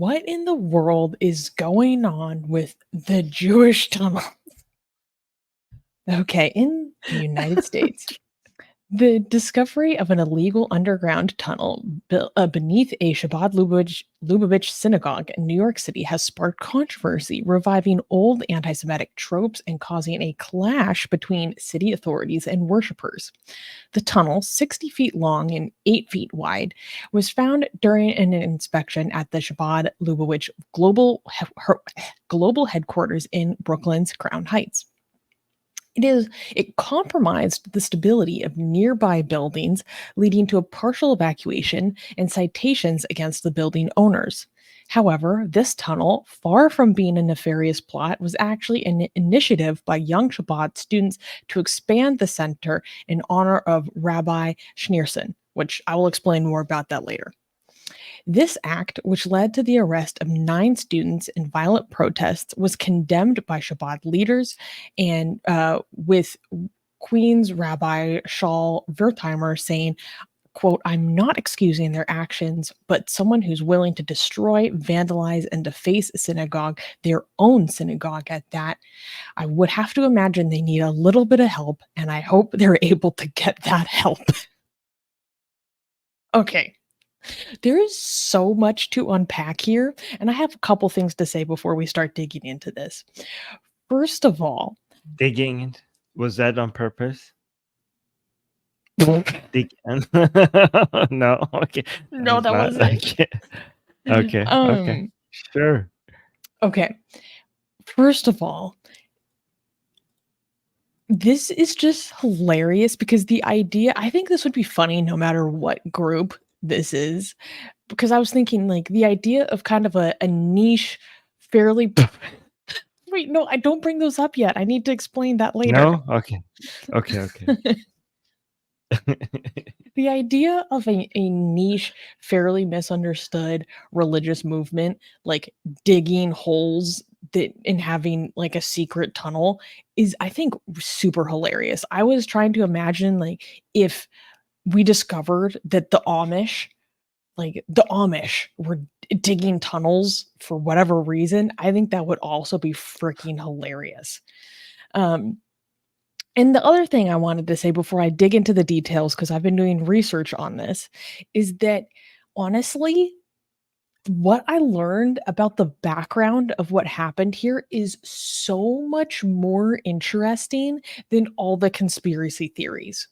What in the world is going on with the Jewish tunnel? Okay, in the United States, the discovery of an illegal underground tunnel built beneath a Chabad-Lubavitch synagogue in New York City has sparked controversy, reviving old anti-Semitic tropes and causing a clash between city authorities and worshippers. The tunnel, 60 feet long and 8 feet wide, was found during an inspection at the Chabad-Lubavitch global headquarters in Brooklyn's Crown Heights. It compromised the stability of nearby buildings, leading to a partial evacuation and citations against the building owners. However, this tunnel, far from being a nefarious plot, was actually an initiative by young Chabad students to expand the center in honor of Rabbi Schneerson, which I will explain more about that later. This act, which led to the arrest of 9 students in violent protests, was condemned by Chabad leaders, and with Queens Rabbi Shaul Wertheimer saying, quote, "I'm not excusing their actions, but someone who's willing to destroy, vandalize, and deface a synagogue, their own synagogue at that, I would have to imagine they need a little bit of help, and I hope they're able to get that help." Okay. There is so much to unpack here, and I have a couple things to say before we start digging into this. First of all, Digging, was that on purpose? no, Dig No, okay. that It's not. wasn't. Okay. Sure. Okay. First of all, this is just hilarious because the idea, I think this would be funny no matter what group this is, because I was thinking like the idea of kind of a niche, fairly. Wait, no, I don't bring those up yet. I need to explain that later. No? Okay. The idea of a niche, fairly misunderstood religious movement, like digging holes and having like a secret tunnel is, I think, super hilarious. I was trying to imagine like if we discovered that the Amish were digging tunnels for whatever reason. I think that would also be freaking hilarious. And the other thing I wanted to say before I dig into the details, because I've been doing research on this, is that honestly, what I learned about the background of what happened here is so much more interesting than all the conspiracy theories.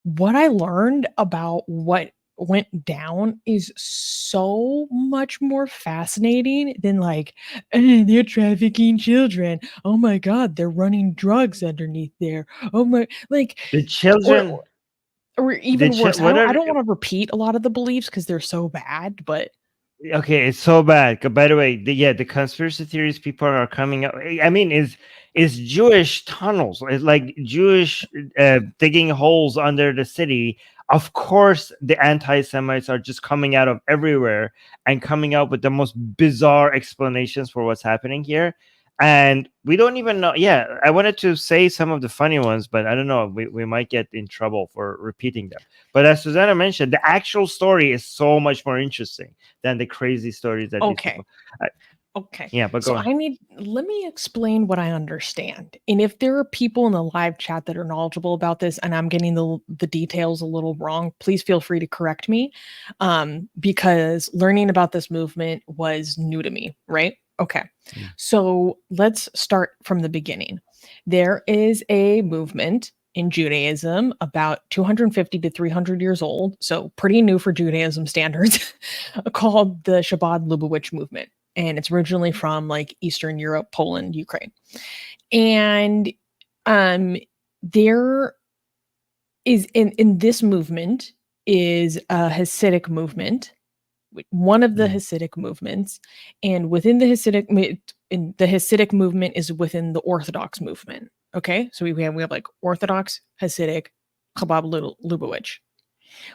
What I learned about what went down is so much more fascinating than like, they're trafficking children. Oh my god, they're running drugs underneath there. Oh my, like, The children, or even worse. what I are don't want to repeat a lot of the beliefs because they're so bad, but okay, it's so bad. By the way, the conspiracy theories people are coming up. I mean, is Jewish tunnels, it's like Jewish digging holes under the city. Of course, the anti-Semites are just coming out of everywhere and coming up with the most bizarre explanations for what's happening here. And we don't even know. Yeah, I wanted to say some of the funny ones, but I don't know. We might get in trouble for repeating them. But as Susanna mentioned, the actual story is so much more interesting than the crazy stories that these people. Okay. Yeah, but So go on. let me explain what I understand. And if there are people in the live chat that are knowledgeable about this and I'm getting the details a little wrong, please feel free to correct me. Because learning about this movement was new to me, right? Okay. So let's start from the beginning. There is a movement in Judaism about 250 to 300 years old, so pretty new for Judaism standards, called the Chabad-Lubavitch movement. And it's originally from like Eastern Europe, Poland, Ukraine. And there is in this movement is a Hasidic movement, one of the Hasidic movements, and within the Hasidic movement is within the Orthodox movement. Okay, so we have like Orthodox, Hasidic, Chabad-Lubavitch.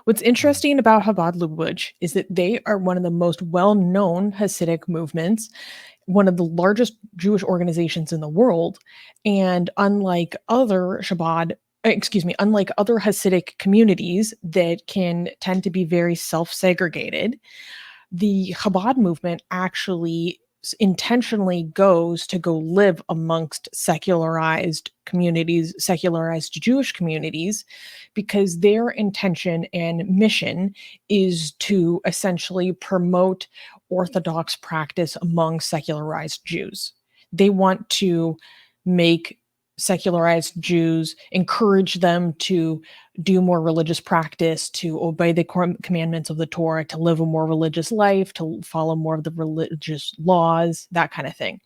What's interesting about Chabad-Lubavitch is that they are one of the most well-known Hasidic movements, one of the largest Jewish organizations in the world, and unlike other Hasidic communities that can tend to be very self-segregated, the Chabad movement actually intentionally goes to go live amongst secularized communities, secularized Jewish communities, because their intention and mission is to essentially promote Orthodox practice among secularized Jews. They want to make secularized Jews, encourage them to do more religious practice, to obey the commandments of the Torah, to live a more religious life, to follow more of the religious laws, that kind of thing.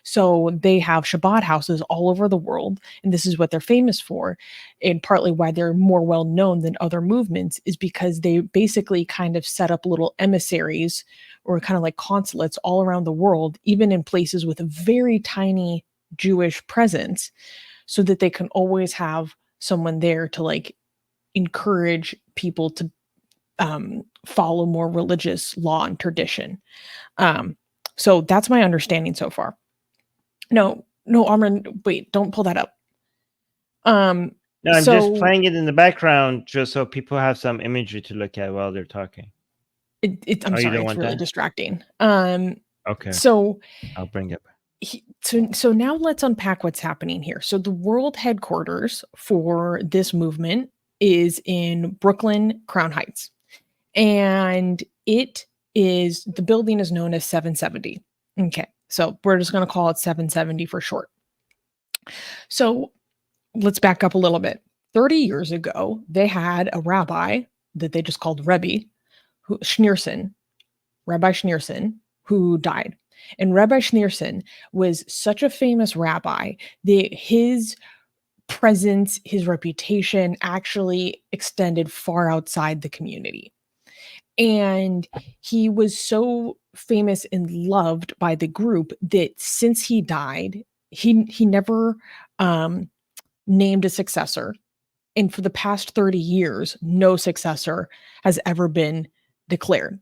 So they have Shabbat houses all over the world, and this is what they're famous for. And partly why they're more well known than other movements is because they basically kind of set up little emissaries or kind of like consulates all around the world, even in places with a very tiny Jewish presence, so that they can always have someone there to like encourage people to follow more religious law and tradition. So that's my understanding so far. No, Armin, wait, don't pull that up. No, I'm just So playing it in the background just so people have some imagery to look at while they're talking. I'm You sorry, don't it's want really that? distracting. Okay, So I'll bring it back. so now let's unpack what's happening here. So the world headquarters for this movement is in Brooklyn, Crown Heights. And the building is known as 770. Okay. So we're just going to call it 770 for short. So let's back up a little bit. 30 years ago, they had a rabbi that they just called Rabbi Schneerson, who died. And Rabbi Schneerson was such a famous rabbi that his presence, his reputation actually extended far outside the community. And he was so famous and loved by the group that since he died, he never named a successor. And for the past 30 years, no successor has ever been declared.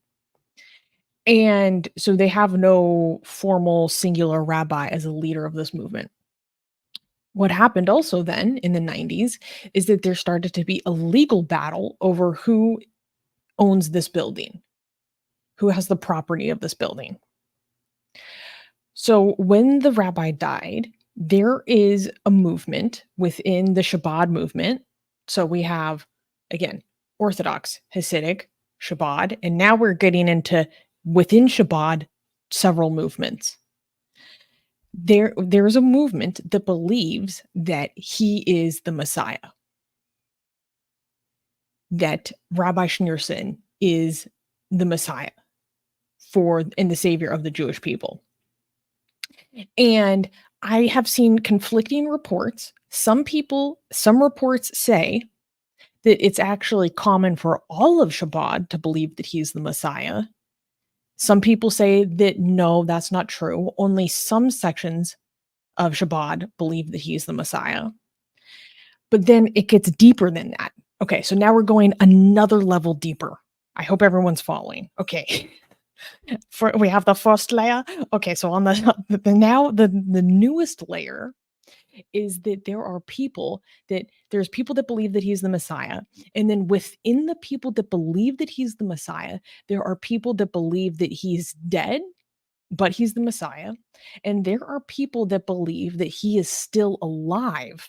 And so they have no formal singular rabbi as a leader of this movement. What happened also then in the 90s is that there started to be a legal battle over who owns this building, who has the property of this building. So when the rabbi died, there is a movement within the Chabad movement. So we have, again, Orthodox, Hasidic, Chabad, and now we're getting into within Chabad several movements. There's a movement that believes that he is the Messiah, that Rabbi Schneerson is the Messiah and the savior of the Jewish people. And I have seen conflicting reports. Some reports say that it's actually common for all of Chabad to believe that he's the Messiah. Some people say that no, that's not true. Only some sections of Chabad believe that he's the Messiah. But then it gets deeper than that. Okay, so now we're going another level deeper. I hope everyone's following. Okay. We have the first layer. Okay, so on the newest layer is that there's people that believe that he's the Messiah, and then within the people that believe that he's the Messiah, there are people that believe that he's dead, but he's the Messiah, and there are people that believe that he is still alive.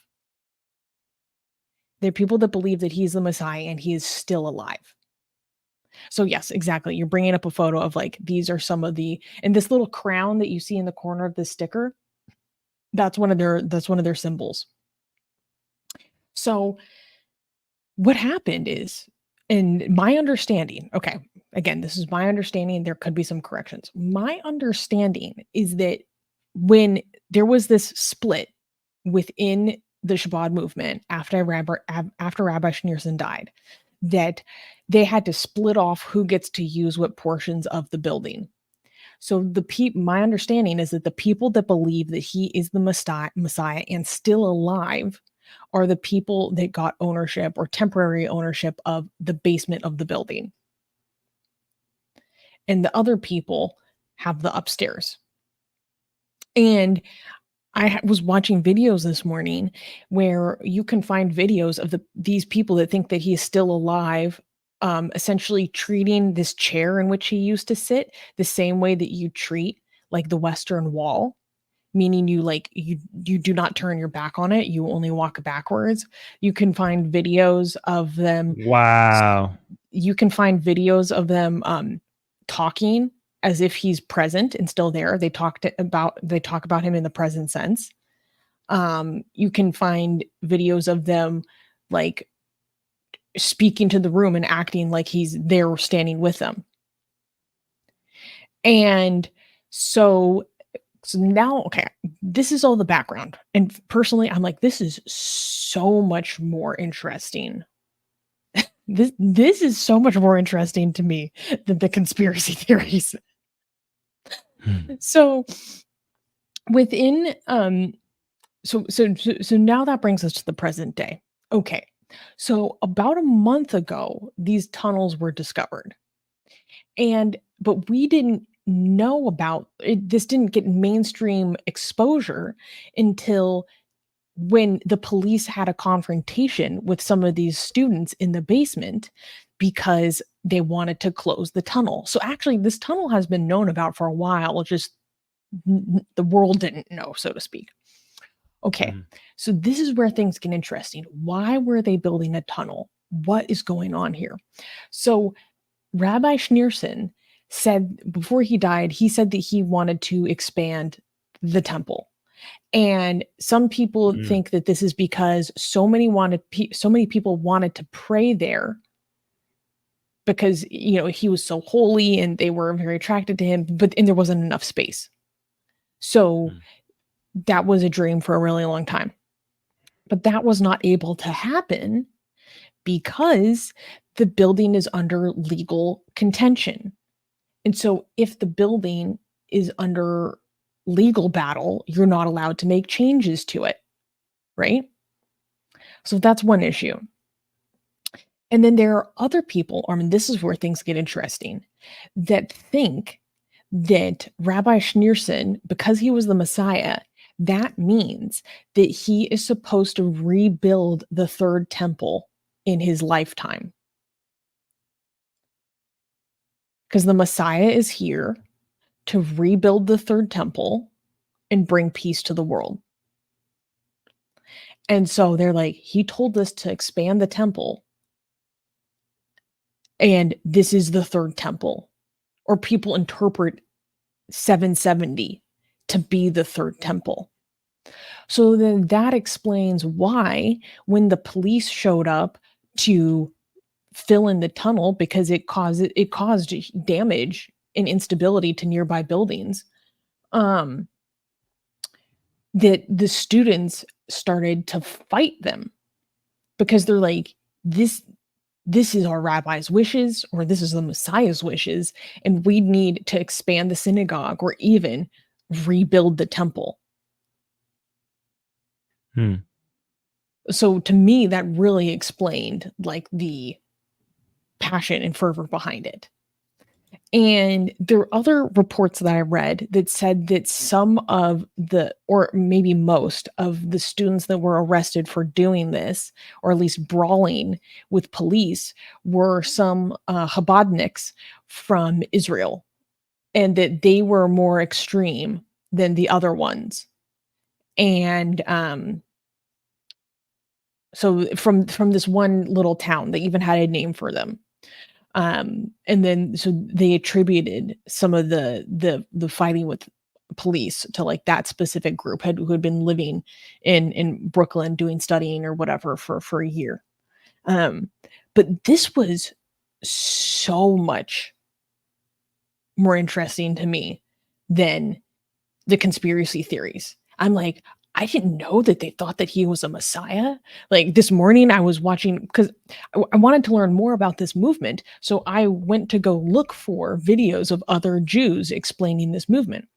There are people that believe that he's the Messiah and he is still alive. So yes, exactly. You're bringing up a photo of like, these are some of and this little crown that you see in the corner of the sticker, that's one of their symbols. So what happened is, in my understanding, okay, again, this is my understanding, there could be some corrections. My understanding is that when there was this split within the Chabad movement after Rabbi Schneerson died, that they had to split off who gets to use what portions of the building. So my understanding is that the people that believe that he is the Messiah and still alive are the people that got ownership or temporary ownership of the basement of the building. And the other people have the upstairs. And I was watching videos this morning where you can find videos of these people that think that he is still alive essentially treating this chair in which he used to sit the same way that you treat like the Western Wall, meaning you do not turn your back on it, you only walk backwards. You can find videos of them Wow. talking as if he's present and still there. They talk about him in the present sense. You can find videos of them like speaking to the room and acting like he's there standing with them. And so now, okay, this is all the background. And personally, I'm like, this is so much more interesting. This is so much more interesting to me than the conspiracy theories. So within so now that brings us to the present day. Okay. So about a month ago, these tunnels were discovered. But we didn't know about it. This didn't get mainstream exposure until when the police had a confrontation with some of these students in the basement because they wanted to close the tunnel. So actually, this tunnel has been known about for a while, just the world didn't know, so to speak. Okay, so this is where things get interesting. Why were they building a tunnel? What is going on here? So Rabbi Schneerson said before he died, he said that he wanted to expand the temple. And some people think that this is because so many people wanted to pray there because he was so holy and they were very attracted to him, and there wasn't enough space. So that was a dream for a really long time. But that was not able to happen because the building is under legal contention. And so if the building is under legal battle, you're not allowed to make changes to it, right? So that's one issue. And then there are other people, this is where things get interesting, that think that Rabbi Schneerson, because he was the Messiah, that means that he is supposed to rebuild the third temple in his lifetime. Because the Messiah is here to rebuild the third temple and bring peace to the world. And so they're like, he told us to expand the temple, and this is the third temple. Or people interpret 770 to be the third temple. So then that explains why when the police showed up to fill in the tunnel, because it caused damage and instability to nearby buildings, that the students started to fight them because they're like, this is our rabbi's wishes, or this is the Messiah's wishes, and we need to expand the synagogue or even rebuild the temple. So to me, that really explained like the passion and fervor behind it. And there are other reports that I read that said that some of or maybe most of the students that were arrested for doing this, or at least brawling with police, were some Chabadniks from Israel, and that they were more extreme than the other ones. And so from this one little town, they even had a name for them. And then so they attributed some of the fighting with police to like that specific group who had been living in Brooklyn doing studying or whatever for a year. But this was so much more interesting to me than the conspiracy theories. I'm like, I didn't know that they thought that he was a Messiah. Like this morning I was watching, because I wanted to learn more about this movement. So I went to go look for videos of other Jews explaining this movement.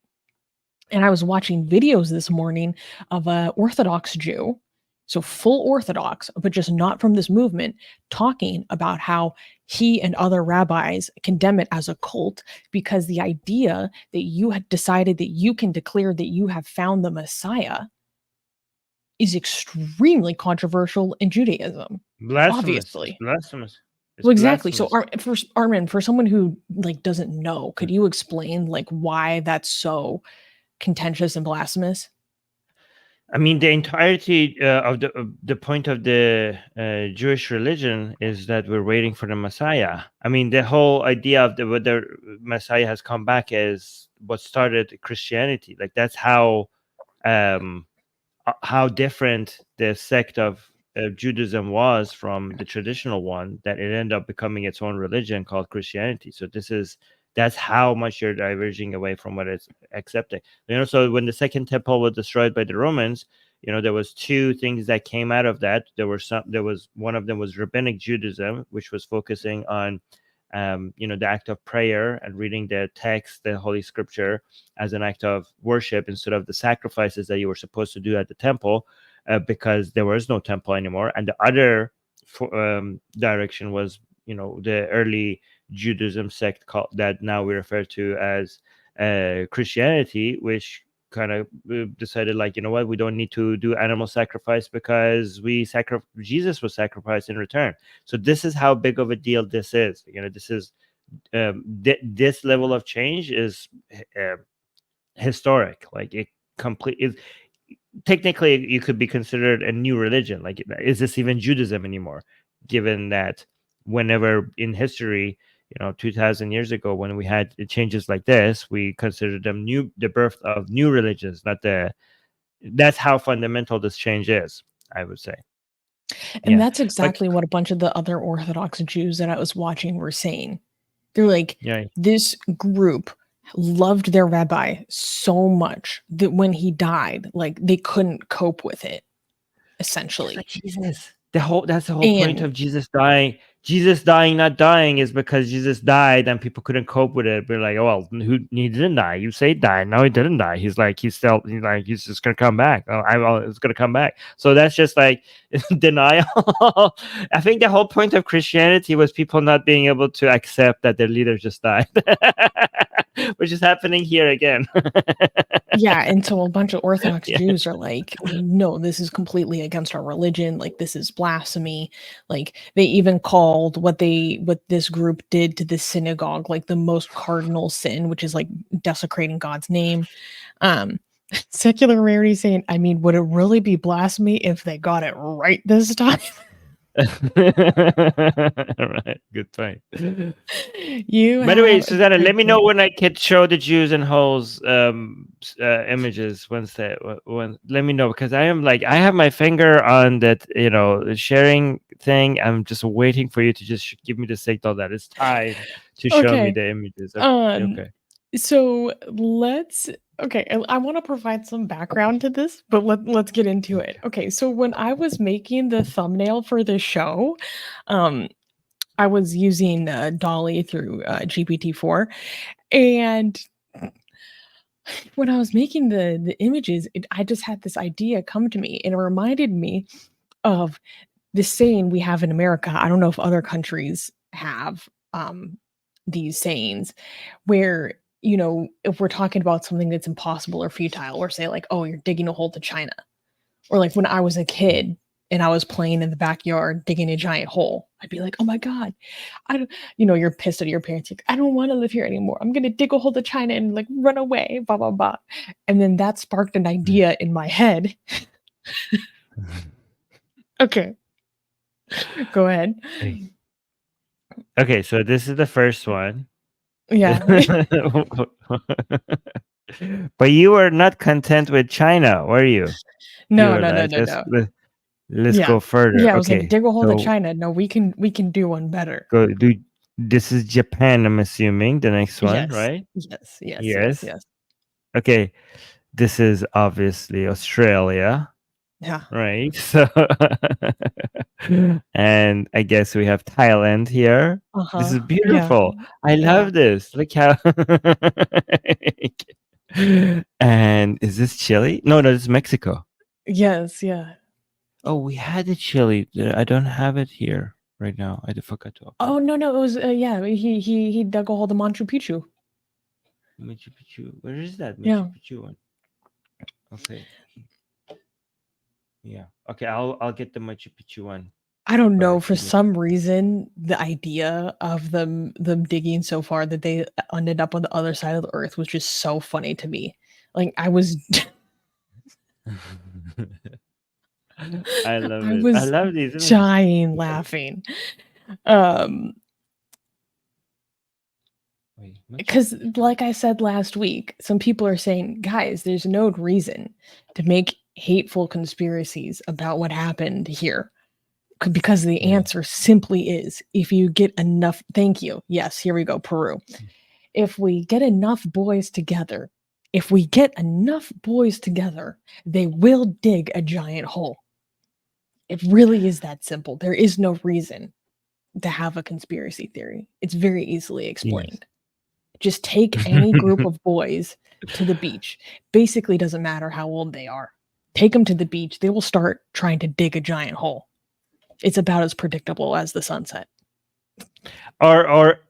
And I was watching videos this morning of an Orthodox Jew, so full Orthodox, but just not from this movement, talking about how he and other rabbis condemn it as a cult because the idea that you had decided that you can declare that you have found the Messiah is extremely controversial in Judaism. Blasphemous. Obviously. Blasphemous. It's Well, exactly. So, blasphemous. For Armin, for someone who like doesn't know, could you explain like why that's so contentious and blasphemous? I mean, the entirety of the point of the Jewish religion is that we're waiting for the Messiah. I mean, the whole idea of whether Messiah has come back is what started Christianity. Like that's um, how different the sect of Judaism was from the traditional one, that it ended up becoming its own religion called Christianity. So that's how much you're diverging away from what it's accepting. So when the second temple was destroyed by the Romans, there was two things that came out of that. There was one of them was rabbinic Judaism, which was focusing on the act of prayer and reading the text, the Holy Scripture, as an act of worship instead of the sacrifices that you were supposed to do at the temple, because there was no temple anymore. And the other direction was, the early Judaism sect that now we refer to as Christianity, which kind of decided, like, you know what, we don't need to do animal sacrifice because Jesus was sacrificed in return. So this is how big of a deal this is. This is this level of change is uh, historic. Like it complete. Technically, you could be considered a new religion. Like, is this even Judaism anymore? Given that whenever in history, 2,000 years ago, when we had changes like this, we considered them the birth of new religions, not the. That's how fundamental this change is, I would say. And Yeah, that's but exactly what a bunch of the other Orthodox Jews that I was watching were saying. They're like, yeah, this group loved their rabbi so much that when he died, like they couldn't cope with it, just like essentially. Jesus. That's the whole point And of Jesus dying. Jesus dying, not dying, is because Jesus died and people couldn't cope with it. We're like, oh well, he didn't die. You say he died. No, he didn't die. He's he's just gonna come back. It's gonna come back. So that's just like denial. I think the whole point of Christianity was people not being able to accept that their leader just died. Which is happening here again. yeah, and so a bunch of Orthodox Yeah. Jews are like, no, this is completely against our religion. Like, this is blasphemy. Like, they even called what this group did to the synagogue like the most cardinal sin, which is like desecrating God's name. Um, Secular Rarity saying, I mean, would it really be blasphemy if they got it right this time? Right. Good point. You By the way, have a Susanna, let good me know point. when I can show the Jews and holes images. When let me know, because I have my finger on that sharing thing. I'm just waiting for you to just give me the signal that it's time to show me Okay. the images. Okay. Um, Okay. so let's okay, I want to provide some background to this, but let's get into it. Okay, so when I was making the thumbnail for this show, um, I was using Dolly through GPT-4, and when I was making the images, I just had this idea come to me, and it reminded me of this saying we have in America. I don't know if other countries have these sayings where, if we're talking about something that's impossible or futile, or say like, oh, you're digging a hole to China, or like when I was a kid and I was playing in the backyard digging a giant hole, I'd be like, oh my God, I don't, you're pissed at your parents. Like, I don't want to live here anymore. I'm going to dig a hole to China and like run away, blah, blah, blah. And then that sparked an idea in my head. Okay, go ahead. Okay, so this is the first one. Yeah. But you were not content with China, were you? You No, were no, no, like, no, no. let's Yeah. go further. Yeah, I was like, Okay, dig a hole to so China. No, we can do one better. go do. This is Japan, I'm assuming. The next one, Yes. right? Yes, yes, yes, Yes. yes. Okay, this is obviously Australia, Yeah. right? So, and I guess we have Thailand here. This is Uh-huh. Yeah. beautiful. I Yeah. love this. Look how. And is this Chile? No, no, this is Mexico. Yes, yeah. Oh, we had a Chile. I don't have it here right now. I forgot to open Oh, it. no, no, it was yeah, he dug a hole to Machu Picchu. Machu Picchu. Where is that Machu Yeah. Picchu one? Okay. Yeah. Okay, I'll get the Machu Picchu one. I don't know, but for some reason, the idea of them digging so far that they ended up on the other side of the earth was just so funny to me. Like, I was I love I it. I was love these images. dying laughing. Um, Wait, much? because like I said last week, some people are saying, guys, there's no reason to make hateful conspiracies about what happened here. Because the Yeah. answer simply is if you get enough, thank you. Yes, here we go, Peru. If we get enough boys together, if we get enough boys together, they will dig a giant hole. It really is that simple. There is no reason to have a conspiracy theory. It's very easily Yes. explained. Just take any group of boys to the beach. Basically, doesn't matter how old they are. Take them to the beach. They will start trying to dig a giant hole. It's about as predictable as the sunset. Or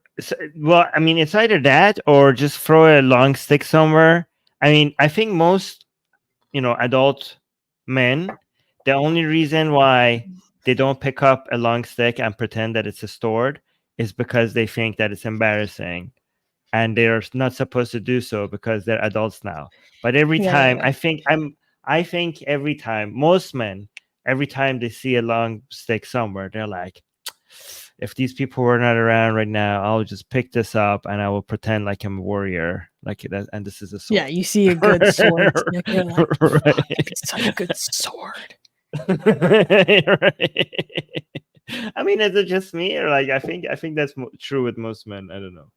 well, I mean, it's either that or just throw a long stick somewhere. I mean, I think most, adult men, the only reason why they don't pick up a long stick and pretend that it's a sword is because they think that it's embarrassing, and they're not supposed to do so because they're adults now. But every Yeah, yeah, time, yeah. I think every time, most men, every time they see a long stick somewhere, they're like, if these people were not around right now, I'll just pick this up and I will pretend like I'm a warrior, like that, and this is a Yeah, sword. you see a good sword stick, you're like, fuck, Right. it's such a good sword. Right. I mean, is it just me, or like I think that's true with most men? I don't know.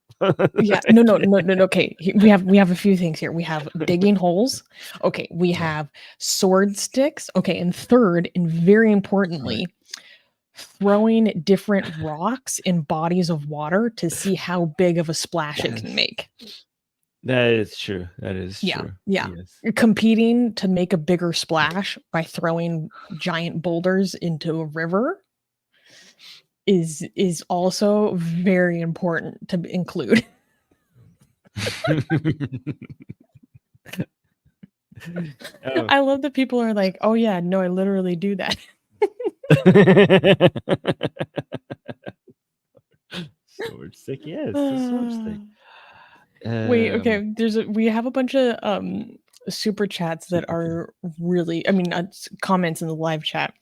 Yeah, no, no, no, no, no. Okay, we have a few things here. We have digging holes. Okay, we Yeah. have sword sticks. Okay, and third, and very Right. importantly, throwing different rocks in bodies of water to see how big of a splash it can Yes. make. That is true. That is Yeah, true. yeah. Yes. Competing to make a bigger splash by throwing giant boulders into a river is also very important to include. Oh. I love that people are like, "Oh yeah, no, I literally do that." Sword stick. Yes, the sword stick. Wait, Um, okay. We have a bunch of super chats that super chat. are really, I mean, comments in the live chat.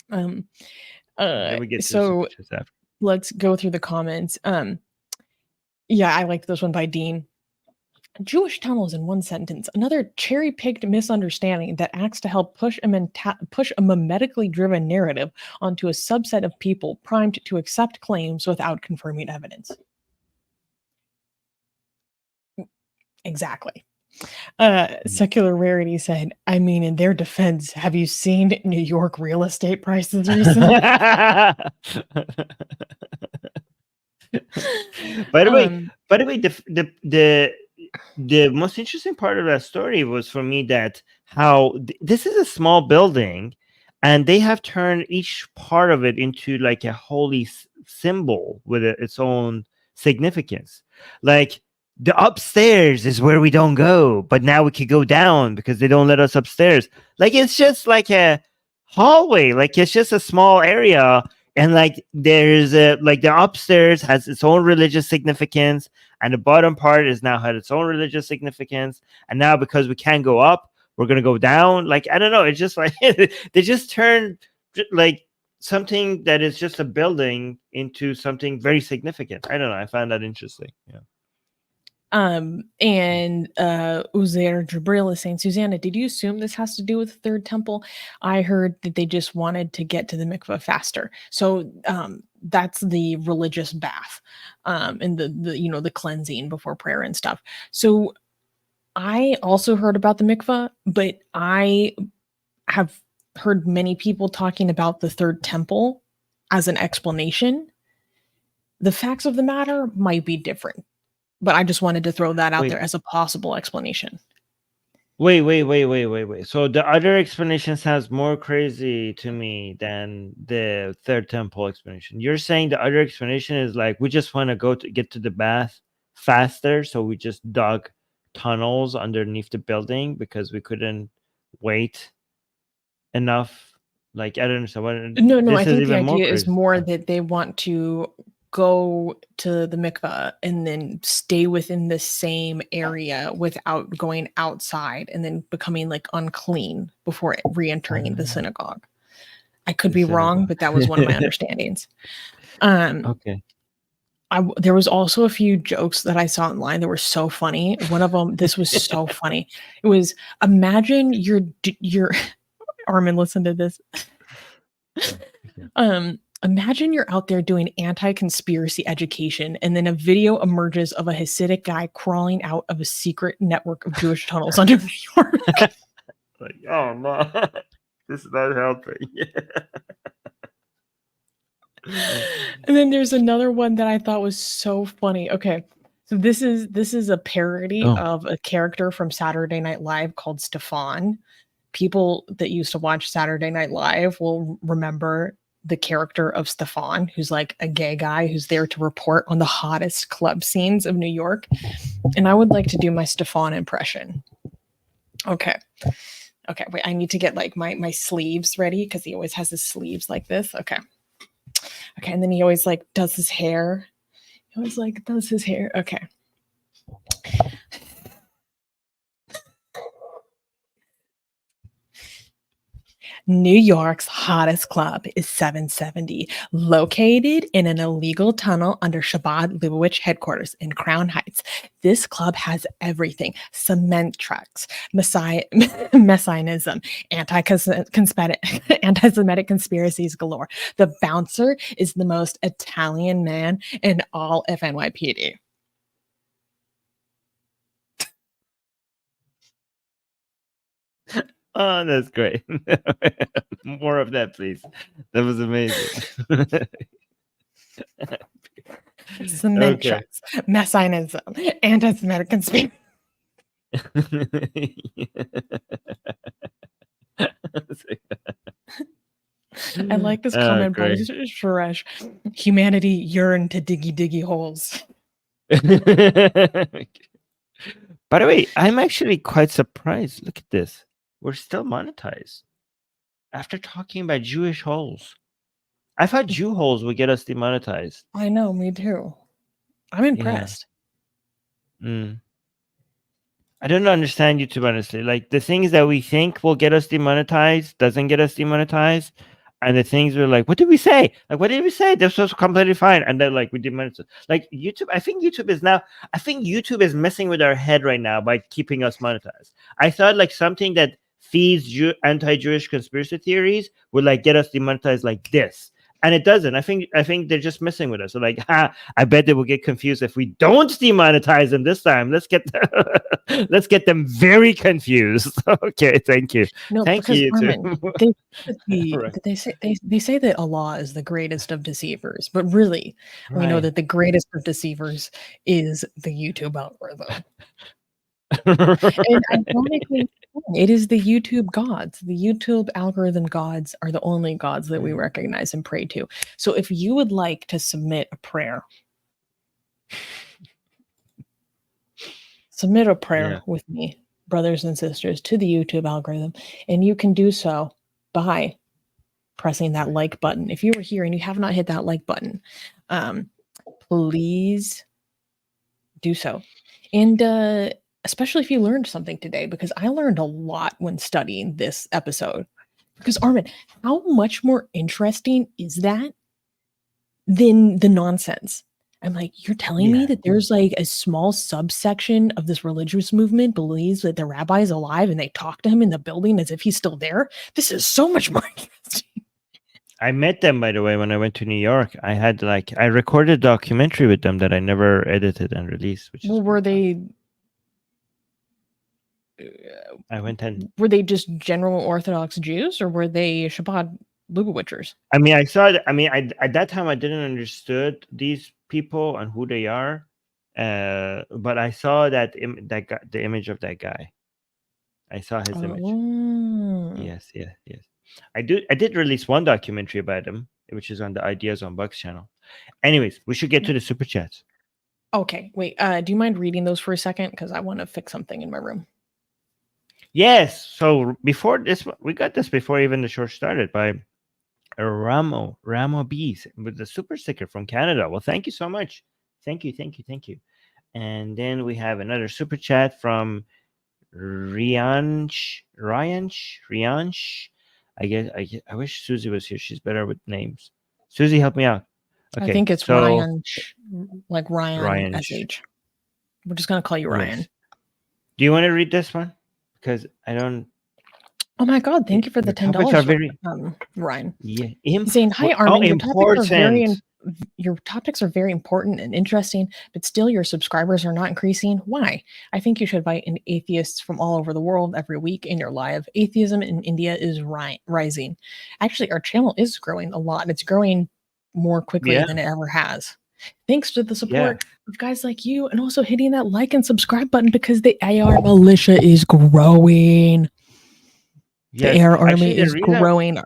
Um Then we get to the super so chats after. let's go through the comments. Yeah, I liked this one by Dean. Jewish tunnels in one sentence. Another cherry-picked misunderstanding that acts to help push a mimetically driven narrative onto a subset of people primed to accept claims without confirming evidence. Exactly. Secular Rarity said, I mean, in their defense, have you seen New York real estate prices recently? By the way, um, the most interesting part of that story was for me that how this is a small building, and they have turned each part of it into like a holy symbol with its own significance. Like the upstairs is where we don't go, but now we could go down because they don't let us upstairs. Like it's just like a hallway, like it's just a small area, and like there's a like the upstairs has its own religious significance, and the bottom part is now had its own religious significance, and now because we can't go up, we're gonna go down. Like I don't know, it's just like they just turned like something that is just a building into something very significant. I don't know, I found that interesting. Yeah. and Uzair Jabril is saying, Susanna, did you assume this has to do with the third temple? I heard that they just wanted to get to the mikveh faster. So that's the religious bath, and the cleansing before prayer and stuff. So I also heard about the mikveh, but I have heard many people talking about the third temple as an explanation. The facts of the matter might be different, but I just wanted to throw that out there Wait, as a possible explanation. wait. So the other explanation sounds more crazy to me than the third temple explanation. You're saying the other explanation is like we just want to go to get to the bath faster, so we just dug tunnels underneath the building because we couldn't wait enough Like, I don't understand what No, I this is think the even more idea is crazy. more that they want to go to the mikveh and then stay within the same area without going outside and then becoming like unclean before re-entering the synagogue. I could The be wrong, synagogue. but that was one of my understandings. Um, Okay. there was also a few jokes that I saw online that were so funny. One of them, this was so funny. It was imagine your Armin, listen to this. Imagine you're out there doing anti-conspiracy education, and then a video emerges of a Hasidic guy crawling out of a secret network of Jewish tunnels under New York. Like, oh no, this is not helping. And then there's another one that I thought was so funny. Okay. So this is a parody Oh. of a character from Saturday Night Live called Stefan. People that used to watch Saturday Night Live will remember the character of Stefan, who's like a gay guy who's there to report on the hottest club scenes of New York. And I would like to do my Stefan impression. Okay. Okay, wait, I need to get like my sleeves ready because he always has his sleeves like this. Okay. Okay, and then he always like does his hair. He always like does his hair. Okay. New York's hottest club is 770, located in an illegal tunnel under Chabad-Lubavitch headquarters in Crown Heights. This club has everything: cement trucks, messianism, anti-Semitic conspiracies galore. The bouncer is the most Italian man in all of NYPD. Oh, that's great. More of that, please. That was amazing. Cement Okay. trucks, messianism, anti-Semitic conspiracy. I like this comment by Great. Suresh. Humanity yearned to diggy holes. By the way, I'm actually quite surprised. Look at this. We're still monetized after talking about Jewish holes. I thought Jew holes would get us demonetized. I know, me too. I'm impressed. I don't understand YouTube, honestly. Like, the things that we think will get us demonetized doesn't get us demonetized. And the things we're like, what did we say? Like, what did we say? This was completely fine. And then, like, we demonetized. Like, YouTube, I think YouTube is messing with our head right now by keeping us monetized. I thought, like, something that feeds anti-Jewish conspiracy theories would, like, get us demonetized like this. And it doesn't. I think they're just messing with us. So, like, I bet they will get confused if we don't demonetize them this time. Let's get them very confused. Okay, thank you. No, Thank because you too. Armin, Right. they say that Allah is the greatest of deceivers, but really, we know Right. that the greatest of deceivers is the YouTube algorithm. And ironically, it is the YouTube gods. The YouTube algorithm gods are the only gods that we recognize and pray to. So if you would like to submit a prayer Yeah. with me, brothers and sisters, to the YouTube algorithm, and you can do so by pressing that like button. If you were here and you have not hit that like button, please do so. And especially if you learned something today, because I learned a lot when studying this episode. Because Armin, how much more interesting is that than the nonsense? I'm like, you're telling me Yeah. that there's like a small subsection of this religious movement believes that the rabbi is alive and they talk to him in the building as if he's still there? This is so much more interesting. I met them, by the way, when I went to New York. I recorded a documentary with them that I never edited and released, which is Well, were pretty fun. I went and were they just general Orthodox Jews or were they Shabbat Lubavitchers? I mean, I saw that. I mean, at that time I didn't understood these people and who they are, but I saw that the image of that guy. I saw his image. Oh. Yes. I did release one documentary about him, which is on the Ideas on Bugs channel. Anyways, we should get to the super chats. Okay, wait. Do you mind reading those for a second? Because I want to fix something in my room. Yes. So before this, we got this before even the show started by Ramo Bees with the super sticker from Canada. Well, thank you so much. Thank you, thank you, thank you. And then we have another super chat from Rianch. I wish Susie was here. She's better with names. Susie, help me out. I Okay, think it's so Ryan, like Ryan Rianch. SH. We're just going to call you Ryan. Yes. Do you want to read this one? Because I don't. Oh my God! Thank you for the Your topics are $10, very Ryan. He's saying, "Hi, Armin. important. Your topics are very important and interesting, but still, your subscribers are not increasing. Why? I think you should invite in atheists from all over the world every week in your live. Atheism in India is rising. Actually, our channel is growing a lot. It's growing more quickly Yeah, than it ever has." Thanks to the yeah. support of guys like you and also hitting that like and subscribe button because the AR militia is growing. The Yes. AR Actually, army is growing.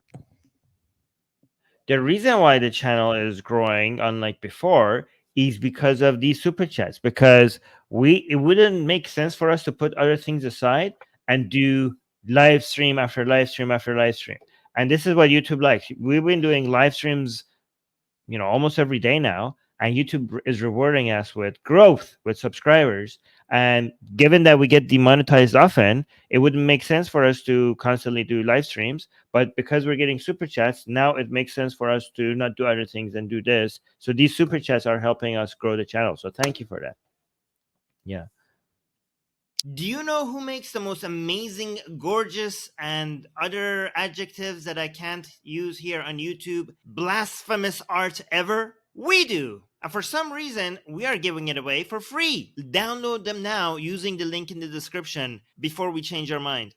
the reason why the channel is growing, unlike before, is because of these super chats. Because it wouldn't make sense for us to put other things aside and do live stream after live stream after live stream. And this is what YouTube likes. We've been doing live streams, almost every day now, and YouTube is rewarding us with growth, with subscribers. And given that we get demonetized often, it wouldn't make sense for us to constantly do live streams. But because we're getting super chats, now it makes sense for us to not do other things and do this. So these super chats are helping us grow the channel. So thank you for that. Yeah. Do you know who makes the most amazing, gorgeous, and other adjectives that I can't use here on YouTube, blasphemous art ever? We do! And for some reason, we are giving it away for free. Download them now using the link in the description before we change our mind.